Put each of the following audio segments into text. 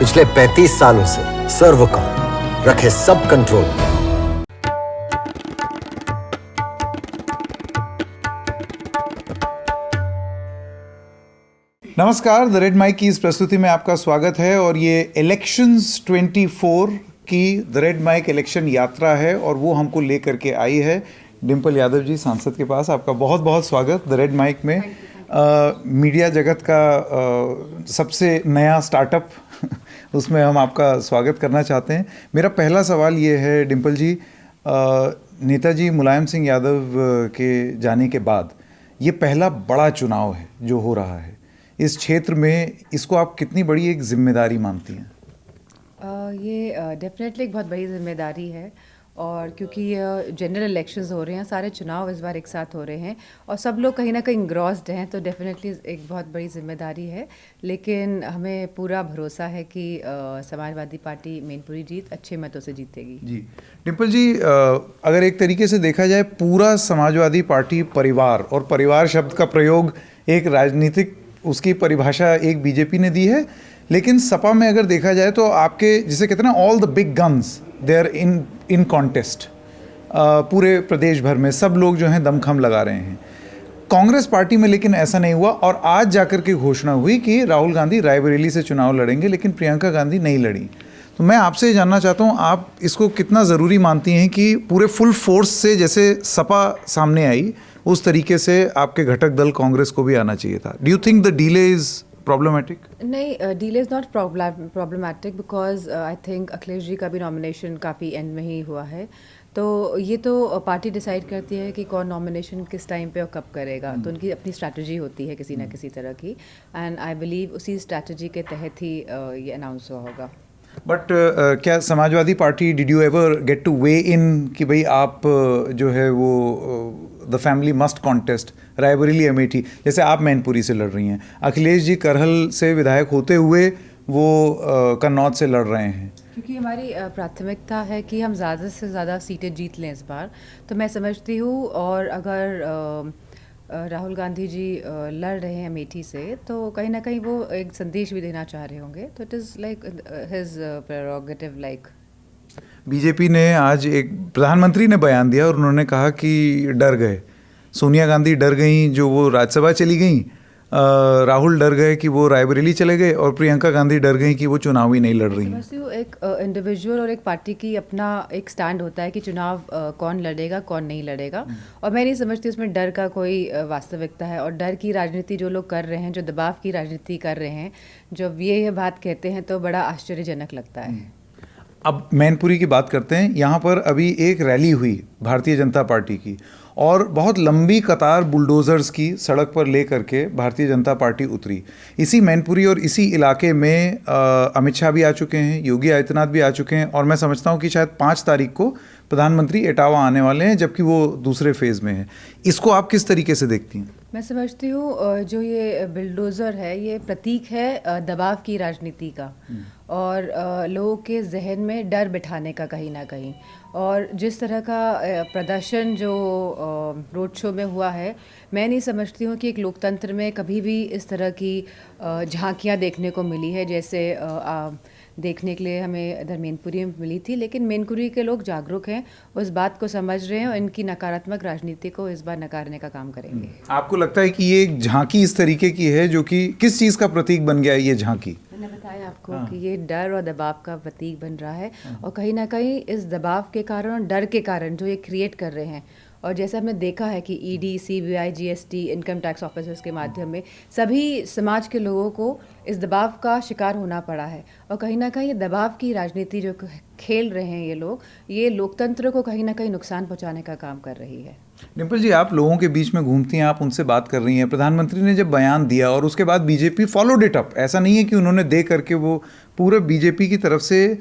पिछले 35 सालों से सर्वकाल रखे सब कंट्रोल में। नमस्कार, द रेड माइक की इस प्रस्तुति में आपका स्वागत है और ये इलेक्शंस 24 की द रेड माइक इलेक्शन यात्रा है और वो हमको लेकर के आई है डिम्पल यादव जी सांसद के पास। आपका बहुत बहुत स्वागत द रेड माइक में। मीडिया जगत का सबसे नया स्टार्टअप उसमें हम आपका स्वागत करना चाहते हैं। मेरा पहला सवाल ये है डिम्पल जी, नेताजी मुलायम सिंह यादव के जाने के बाद ये पहला बड़ा चुनाव है जो हो रहा है इस क्षेत्र में, इसको आप कितनी बड़ी एक जिम्मेदारी मानती हैं? ये डेफिनेटली एक बहुत बड़ी जिम्मेदारी है और क्योंकि जनरल इलेक्शंस हो रहे हैं, सारे चुनाव इस बार एक साथ हो रहे हैं और सब लोग कहीं ना कहीं इंग्रॉस्ड हैं, तो डेफिनेटली एक बहुत बड़ी जिम्मेदारी है। लेकिन हमें पूरा भरोसा है कि समाजवादी पार्टी मैनपुरी जीत अच्छे मतों से जीतेगी। जी डिम्पल जी, अगर एक तरीके से देखा जाए पूरा समाजवादी पार्टी परिवार, और परिवार शब्द का प्रयोग एक राजनीतिक उसकी परिभाषा एक बीजेपी ने दी है, लेकिन सपा में अगर देखा जाए तो आपके जिसे कहते हैं ना all the big guns they are in contest. पूरे प्रदेश भर में सब लोग जो हैं दमखम लगा रहे हैं। कांग्रेस पार्टी में लेकिन ऐसा नहीं हुआ और आज जाकर के घोषणा हुई कि राहुल गांधी रायबरेली से चुनाव लड़ेंगे, लेकिन प्रियंका गांधी नहीं लड़ी। तो मैं आपसे ये जानना चाहता हूँ, आप इसको कितना ज़रूरी मानती हैं कि पूरे फुल फोर्स से जैसे सपा सामने आई उस तरीके से आपके घटक दल कांग्रेस को भी आना चाहिए था? Do you think the delay is problematic? नहीं, delay is not problematic because I think Akhilesh ji का भी नॉमिनेशन काफ़ी एंड में ही हुआ है। तो ये तो पार्टी डिसाइड करती है कि कौन नॉमिनेशन किस टाइम पे और कब करेगा, तो उनकी अपनी स्ट्रैटेजी होती है किसी ना किसी तरह की, एंड आई बिलीव उसी स्ट्रैटेजी के तहत ही ये अनाउंस हुआ होगा। बट क्या Samajwadi Party, did you ever get to weigh in कि भाई आप जो है वो the family must contest Raebareli Amethi, जैसे आप मैनपुरी से लड़ रही हैं, अखिलेश जी करहल से विधायक होते हुए वो कन्नौज से लड़ रहे हैं? क्योंकि हमारी प्राथमिकता है कि हम ज़्यादा से ज़्यादा सीटें जीत लें इस बार, तो मैं समझती हूँ। और अगर राहुल गांधी जी लड़ रहे हैं अमेठी से, तो कहीं ना कहीं वो एक संदेश भी देना चाह रहे होंगे, तो it is like his prerogative. Like BJP ने आज एक प्रधानमंत्री ने बयान दिया और उन्होंने कहा कि डर गए, सोनिया गांधी डर गई जो वो राज्यसभा चली गई, राहुल डर गए कि वो रायबरेली चले गए, और प्रियंका गांधी डर गई कि वो चुनाव ही नहीं लड़ रही हैं। एक इंडिविजुअल और एक पार्टी की अपना एक स्टैंड होता है कि चुनाव कौन लड़ेगा कौन नहीं लड़ेगा, और मैं नहीं समझती उसमें डर का कोई वास्तविकता है। और डर की राजनीति जो लोग कर रहे हैं, जो दबाव की राजनीति कर रहे हैं, जब ये बात कहते हैं तो बड़ा आश्चर्यजनक लगता है। अब मैनपुरी की बात करते हैं। यहाँ पर अभी एक रैली हुई भारतीय जनता पार्टी की और बहुत लंबी कतार बुलडोज़र्स की सड़क पर ले करके भारतीय जनता पार्टी उतरी। इसी मैनपुरी और इसी इलाके में अमित शाह भी आ चुके हैं, योगी आदित्यनाथ भी आ चुके हैं, और मैं समझता हूँ कि शायद 5 तारीख को प्रधानमंत्री इटावा आने वाले हैं, जबकि वो दूसरे फेज़ में है। इसको आप किस तरीके से देखती हैं? मैं समझती हूँ जो ये बिल्डोज़र है ये प्रतीक है दबाव की राजनीति का और लोगों के जहन में डर बिठाने का कहीं ना कहीं। और जिस तरह का प्रदर्शन जो रोड शो में हुआ है, मैं नहीं समझती हूँ कि एक लोकतंत्र में कभी भी इस तरह की झांकियाँ देखने को मिली है, जैसे देखने के लिए हमें इधर मैनपुरी में मिली थी। लेकिन मैनपुरी के लोग जागरूक हैं, उस बात को समझ रहे हैं और इनकी नकारात्मक राजनीति को इस बार नकारने का काम करेंगे। आपको लगता है कि ये एक झांकी इस तरीके की है जो कि किस चीज़ का प्रतीक बन गया है ये झांकी? मैंने बताया आपको कि ये डर और दबाव का प्रतीक बन रहा है, और कहीं ना कहीं इस दबाव के कारण और डर के कारण जो ये क्रिएट कर रहे हैं, और जैसे हमने देखा है कि ED, CBI, GST, income tax officers के माध्यम में सभी समाज के लोगों को इस दबाव का शिकार होना पड़ा है। और कहीं ना कहीं ये दबाव की राजनीति जो खेल रहे हैं ये लोग, ये लोकतंत्र को कहीं ना कहीं नुकसान पहुंचाने का काम कर रही है। डिम्पल जी, आप लोगों के बीच में घूमती हैं, आप उनसे बात कर रही हैं। प्रधानमंत्री ने जब बयान दिया और उसके बाद बीजेपी फॉलोड इट अप, ऐसा नहीं है कि उन्होंने दे करके, वो पूरे बीजेपी की तरफ से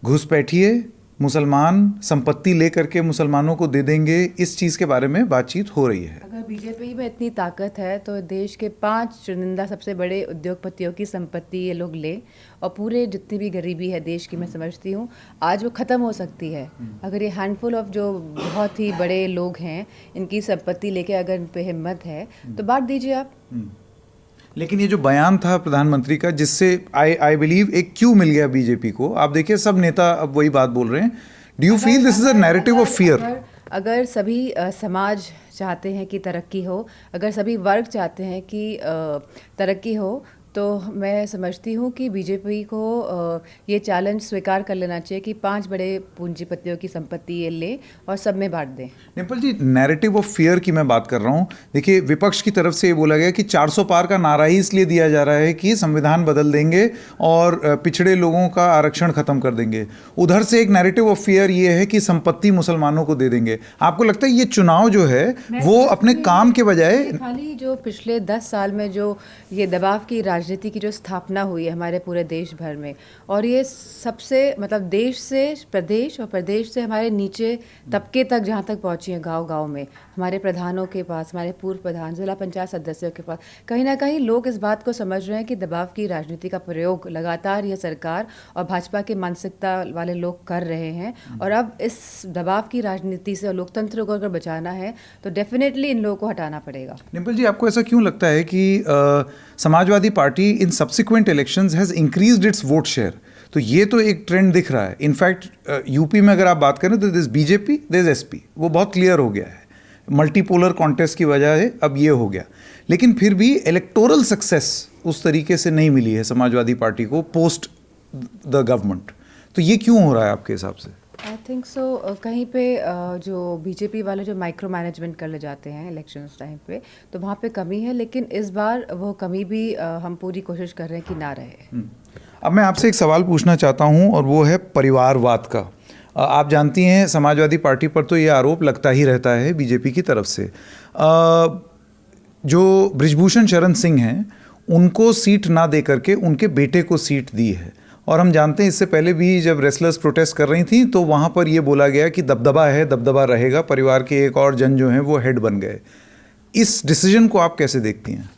घुसपैठिए मुसलमान संपत्ति लेकर के मुसलमानों को दे देंगे, इस चीज़ के बारे में बातचीत हो रही है। अगर बीजेपी में इतनी ताकत है तो देश के 5 चुनिंदा सबसे बड़े उद्योगपतियों की संपत्ति ये लोग ले, और पूरे जितनी भी गरीबी है देश की, मैं समझती हूँ आज वो ख़त्म हो सकती है अगर ये हैंडफुल ऑफ जो बहुत ही बड़े लोग हैं इनकी संपत्ति लेके अगर इन पे हिम्मत है तो बांट दीजिए आप। लेकिन ये जो बयान था प्रधानमंत्री का, जिससे आई बिलीव एक क्यू मिल गया बीजेपी को। आप देखिए सब नेता अब वही बात बोल रहे हैं। Do you feel this is a narrative of fear? अगर सभी समाज चाहते हैं कि तरक्की हो, अगर सभी वर्ग चाहते हैं कि तरक्की हो, तो मैं समझती हूँ कि बीजेपी को ये चैलेंज स्वीकार कर लेना चाहिए कि 5 बड़े पूंजीपतियों की संपत्ति ये ले और सब में बांट दें। डिम्पल जी, नैरेटिव ऑफ फियर की मैं बात कर रहा हूँ। देखिए विपक्ष की तरफ से ये बोला गया कि 400 पार का नारा ही इसलिए दिया जा रहा है कि संविधान बदल देंगे और पिछड़े लोगों का आरक्षण खत्म कर देंगे। उधर से एक नैरेटिव ऑफ फियर ये है कि संपत्ति मुसलमानों को दे देंगे। आपको लगता है ये चुनाव जो है वो अपने काम के बजाय खाली जो पिछले 10 साल में जो ये दबाव की राजनीति की जो स्थापना हुई है हमारे पूरे देश भर में, और ये सबसे मतलब देश से प्रदेश और प्रदेश से हमारे नीचे तबके तक जहाँ तक पहुँची है, गांव-गांव में हमारे प्रधानों के पास, हमारे पूर्व प्रधान, जिला पंचायत सदस्यों के पास, कहीं ना कहीं लोग इस बात को समझ रहे हैं कि दबाव की राजनीति का प्रयोग लगातार ये सरकार और भाजपा की मानसिकता वाले लोग कर रहे हैं। और अब इस दबाव की राजनीति से लोकतंत्र को अगर बचाना है तो डेफिनेटली इन लोगों को हटाना पड़ेगा। डिम्पल जी, आपको ऐसा क्यों लगता है कि Samajwadi party in subsequent elections has increased it's vote share? तो ये तो एक ट्रेंड दिख रहा है। इनफैक्ट यूपी में अगर आप बात करें तो दिस बीजेपी, दिस एसपी, वो बहुत क्लियर हो गया है। मल्टीपोलर कॉन्टेस्ट की वजह है अब ये हो गया। लेकिन फिर भी इलेक्टोरल सक्सेस उस तरीके से नहीं मिली है समाजवादी पार्टी को पोस्ट द गवर्नमेंट। तो ये क्यों हो रहा है आपके हिसाब से? आई थिंक सो कहीं पे जो बीजेपी वाले जो माइक्रो मैनेजमेंट कर ले जाते हैं इलेक्शंस टाइम पे, तो वहाँ पे कमी है। लेकिन इस बार वो कमी भी हम पूरी कोशिश कर रहे हैं कि ना रहे। अब मैं आपसे एक सवाल पूछना चाहता हूँ और वो है परिवारवाद का। आप जानती हैं समाजवादी पार्टी पर तो ये आरोप लगता ही रहता है बीजेपी की तरफ से। जो बृजभूषण शरण सिंह हैं उनको सीट ना दे करके उनके बेटे को सीट दी है। और हम जानते हैं इससे पहले भी जब रेसलर्स प्रोटेस्ट कर रही थी तो वहाँ पर ये बोला गया कि दबदबा है, दबदबा रहेगा। परिवार के एक और जन जो हैं वो हेड बन गए। इस डिसीजन को आप कैसे देखती हैं?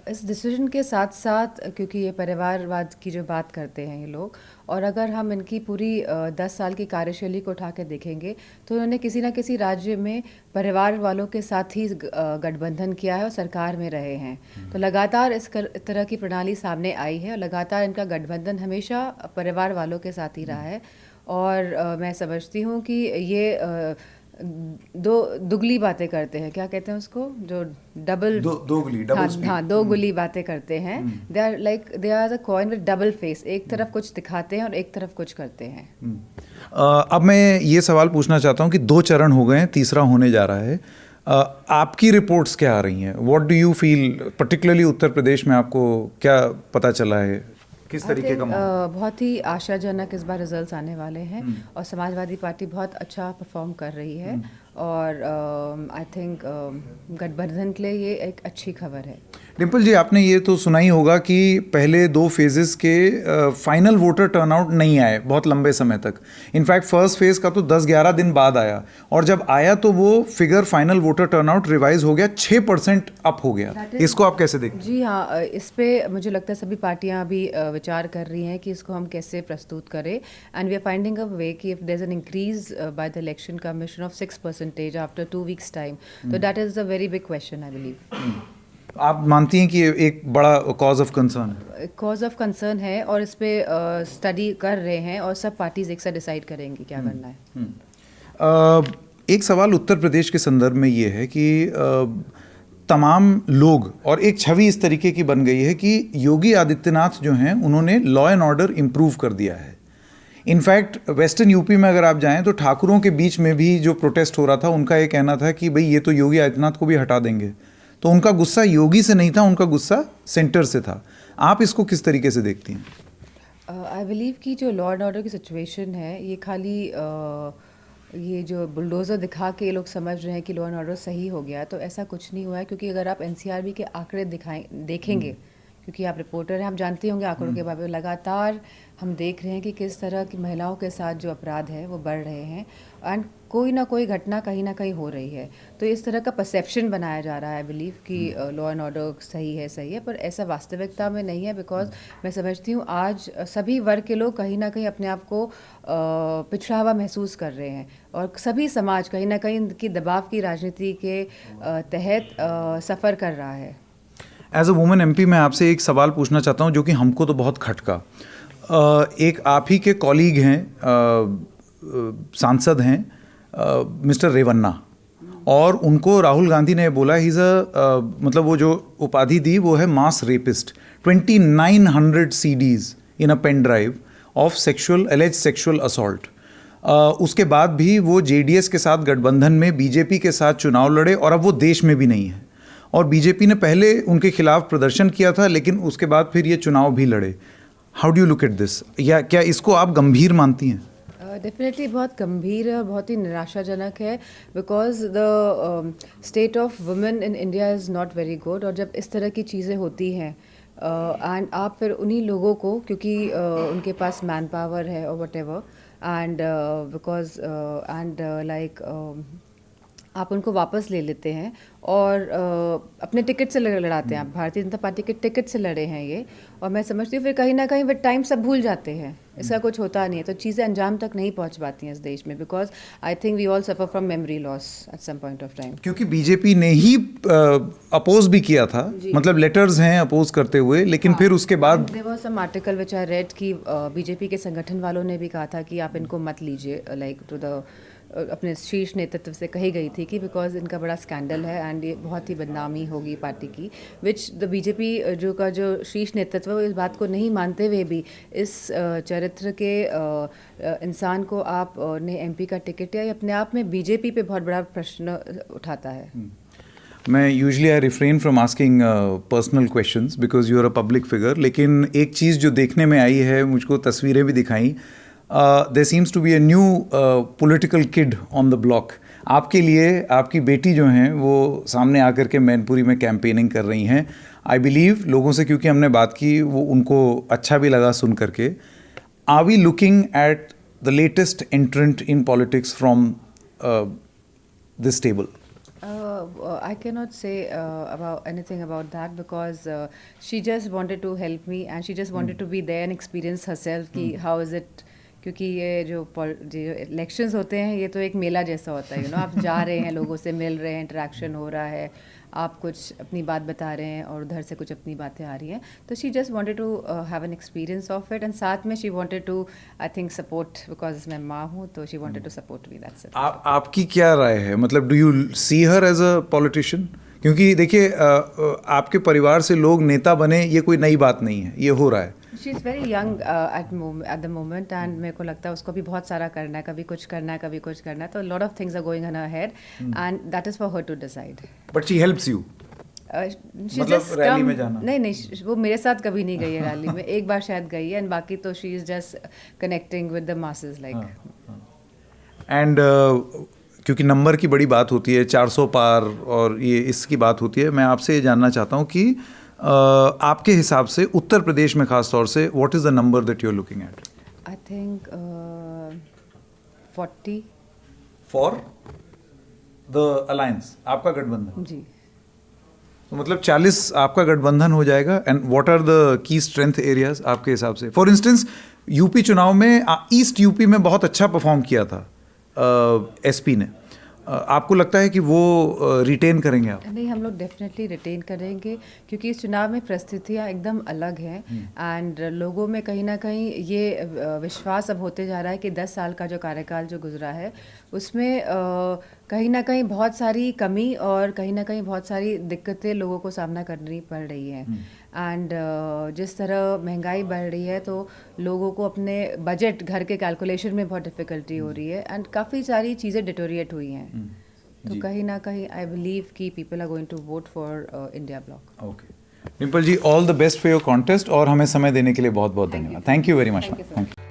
इस डिसीजन के साथ साथ, क्योंकि ये परिवारवाद की जो बात करते हैं ये लोग, और अगर हम इनकी पूरी 10 साल की कार्यशैली को उठा के देखेंगे तो उन्होंने किसी ना किसी राज्य में परिवार वालों के साथ ही गठबंधन किया है और सरकार में रहे हैं। तो लगातार इस तरह की प्रणाली सामने आई है और लगातार इनका गठबंधन हमेशा परिवार वालों के साथ ही रहा है। और मैं समझती हूँ कि ये दुगली बातें करते हैं, क्या कहते हैं उसको, जो डबल दोगुली बातें करते हैं। They are the coin with double face. एक तरफ कुछ दिखाते हैं और एक तरफ कुछ करते हैं। अब मैं ये सवाल पूछना चाहता हूँ कि 2 चरण हो गए हैं, तीसरा होने जा रहा है। आपकी रिपोर्ट्स क्या आ रही हैं? What do you feel, particularly Uttar Pradesh में आपको क्या पता चला है? किस तरीके का बहुत ही आशाजनक इस बार रिजल्ट्स आने वाले हैं और समाजवादी पार्टी बहुत अच्छा परफॉर्म कर रही है। और आई थिंक गठबंधन के लिए ये एक अच्छी खबर है। डिम्पल जी, आपने ये तो सुना ही होगा कि पहले 2 फेजेस के फाइनल वोटर टर्नआउट नहीं आए बहुत लंबे समय तक। इनफैक्ट फर्स्ट फेज का तो 10-11 दिन बाद आया, और जब आया तो वो figure final voter turnout revise हो गया, 6% अप हो गया। इसको आप कैसे देखते हैं? जी हाँ, इस पे मुझे लगता है सभी पार्टियां अभी विचार कर रही हैं कि इसको हम कैसे प्रस्तुत करें। And we are finding a way कि if there is an increase by the election commission of 6% after 2 weeks time, तो that is a very big question I believe. आप मानती हैं कि ये एक बड़ा कॉज ऑफ कंसर्न है? कॉज ऑफ कंसर्न है और इस पे स्टडी कर रहे हैं और सब पार्टीज एक साथ डिसाइड करेंगी क्या करना है। एक सवाल उत्तर प्रदेश के संदर्भ में ये है कि तमाम लोग, और एक छवि इस तरीके की बन गई है कि योगी आदित्यनाथ जो हैं उन्होंने लॉ एंड ऑर्डर इम्प्रूव कर दिया है। इनफैक्ट वेस्टर्न यूपी में अगर आप जाएं तो ठाकुरों के बीच में भी जो प्रोटेस्ट हो रहा था उनका ये कहना था कि भाई ये तो योगी आदित्यनाथ को भी हटा देंगे। तो उनका गुस्सा योगी से नहीं था, उनका गुस्सा सेंटर से था। आप इसको किस तरीके से देखती हैं? आई बिलीव कि जो लॉ एंड ऑर्डर की सिचुएशन है ये खाली ये जो बुलडोज़र दिखा के ये लोग समझ रहे हैं कि लॉ एंड ऑर्डर सही हो गया, तो ऐसा कुछ नहीं हुआ है। क्योंकि अगर आप एनसीआरबी के आंकड़े देखेंगे, क्योंकि आप रिपोर्टर हैं, हम जानते होंगे आंकड़ों के बारे में, लगातार हम देख रहे हैं कि किस तरह की महिलाओं के साथ जो अपराध है वो बढ़ रहे हैं एंड कोई ना कोई घटना कहीं ना कहीं हो रही है। तो इस तरह का परसेप्शन बनाया जा रहा है आई बिलीव कि लॉ एंड ऑर्डर सही है, पर ऐसा वास्तविकता में नहीं है। बिकॉज मैं समझती हूँ आज सभी वर्ग के लोग कहीं ना कहीं अपने आप को पिछड़ा हुआ महसूस कर रहे हैं और सभी समाज कहीं ना कहीं की दबाव की राजनीति के तहत सफ़र कर रहा है। एज अ वुमेन एमपी मैं आपसे एक सवाल पूछना चाहता हूँ जो कि हमको तो बहुत खटका। एक आप ही के कॉलीग हैं, सांसद हैं, मिस्टर रेवन्ना, और उनको राहुल गांधी ने बोला ही मतलब वो जो उपाधि दी वो है mass rapist. 2900 CDs in a pen drive of alleged sexual assault. उसके बाद भी वो जेडीएस के साथ गठबंधन में बीजेपी के साथ चुनाव लड़े और अब वो देश में भी नहीं है। और बीजेपी ने पहले उनके खिलाफ प्रदर्शन किया था, लेकिन उसके बाद फिर ये चुनाव भी लड़े। How do you look at this? या क्या इसको आप गंभीर मानती हैं? डेफिनेटली बहुत गंभीर है और बहुत ही निराशाजनक है, because the state of women in India is not very good. और जब इस तरह की चीज़ें होती हैं एंड आप फिर उन्हीं लोगों को, क्योंकि उनके पास मैन पावर है और what ever, and because and like आप उनको वापस ले लेते हैं और अपने टिकट से लड़ाते हैं। आप भारतीय जनता पार्टी के टिकट से लड़े हैं ये, और मैं समझती हूँ फिर कहीं ना कहीं विद टाइम सब भूल जाते हैं, इसका कुछ होता नहीं है, तो चीज़ें अंजाम तक नहीं पहुँच पाती हैं इस देश में, because I think we all suffer from memory loss at some point of time. क्योंकि बीजेपी ने ही अपोज भी किया था, मतलब लेटर्स हैं अपोज करते हुए, लेकिन फिर उसके बाद there was some article which I read कि बीजेपी के संगठन वालों ने भी कहा था कि आप इनको मत लीजिए, लाइक टू द अपने शीर्ष नेतृत्व से कही गई थी कि बिकॉज इनका बड़ा स्कैंडल है एंड ये बहुत ही बदनामी होगी पार्टी की, विच द बीजेपी जो शीर्ष नेतृत्व है इस बात को नहीं मानते हुए भी इस चरित्र के इंसान को आप ने एमपी का टिकट दिया, ये अपने आप में बीजेपी पे बहुत बड़ा प्रश्न उठाता है। मैं usually I refrain from asking personal questions because you are a public figure, लेकिन एक चीज़ जो देखने में आई है, मुझको तस्वीरें भी दिखाई, there seems to be a new political kid on the block. आपके लिए आपकी बेटी जो हैं वो सामने आकर के मैनपुरी में कैंपेनिंग कर रही हैं। आई बिलीव लोगों से, क्योंकि हमने बात की, वो उनको अच्छा भी लगा सुन करके। Are we looking at the latest entrant in politics from this table? I cannot say about anything about that because she just wanted to help me and she just wanted to be there and experience herself कि how is it, क्योंकि ये जो elections होते हैं ये तो एक मेला जैसा होता है, आप जा रहे हैं, लोगों से मिल रहे हैं, इंटरेक्शन हो रहा है, आप कुछ अपनी बात बता रहे हैं और उधर से कुछ अपनी बातें आ रही हैं, तो she just wanted to have an experience of it, and साथ में she wanted to I think support, because मैं माँ हूँ, तो she wanted to support me, that's it. आपकी क्या राय है? मतलब do you see her as a politician? क्योंकि देखिए आपके परिवार से लोग नेता बने, ये कोई नई बात नहीं है, ये हो रहा है। She is very young at the moment and मेरे को लगता है उसको भी बहुत सारा करना है, कभी कुछ करना है, कभी कुछ करना है, तो lot of things are going in her head and that is for her to decide. But she helps you? मतलब रैली में जाना? नहीं, वो मेरे साथ कभी नहीं गई है रैली में, एक बार शायद गई है, एंड बाकी तो she is just connecting with the masses like. And क्योंकि नंबर की बड़ी बात होती है, 400 पार और ये इसकी बात होती है, मैं आपसे ये जानना चाहता हूँ कि आपके हिसाब से उत्तर प्रदेश में खास तौर से what is the number that you are looking at? I think 40 for the alliance, आपका गठबंधन जी। तो मतलब 40 आपका गठबंधन हो जाएगा। And what are the key strength areas आपके हिसाब से? फॉर इंस्टेंस यूपी चुनाव में ईस्ट यूपी में बहुत अच्छा परफॉर्म किया था एसपी ने, आपको लगता है कि वो रिटेन करेंगे आप? नहीं, हम लोग डेफिनेटली रिटेन करेंगे, क्योंकि इस चुनाव में परिस्थितियाँ एकदम अलग हैं एंड लोगों में कहीं ना कहीं ये विश्वास अब होते जा रहा है कि 10 साल का जो कार्यकाल जो गुजरा है उसमें कहीं ना कहीं बहुत सारी कमी और कहीं ना कहीं बहुत सारी दिक्कतें लोगों को सामना करनी पड़ रही हैं एंड जिस तरह महंगाई बढ़ रही है तो लोगों को अपने बजट घर के कैलकुलेशन में बहुत डिफ़िकल्टी हो रही है एंड काफ़ी सारी चीज़ें डिटोरिएट हुई हैं, तो कहीं ना कहीं आई बिलीव कि people are going to vote for India bloc. Okay, Dimple ji, all the best for your contest और हमें समय देने के लिए बहुत बहुत धन्यवाद। Thank you very much. Thank you.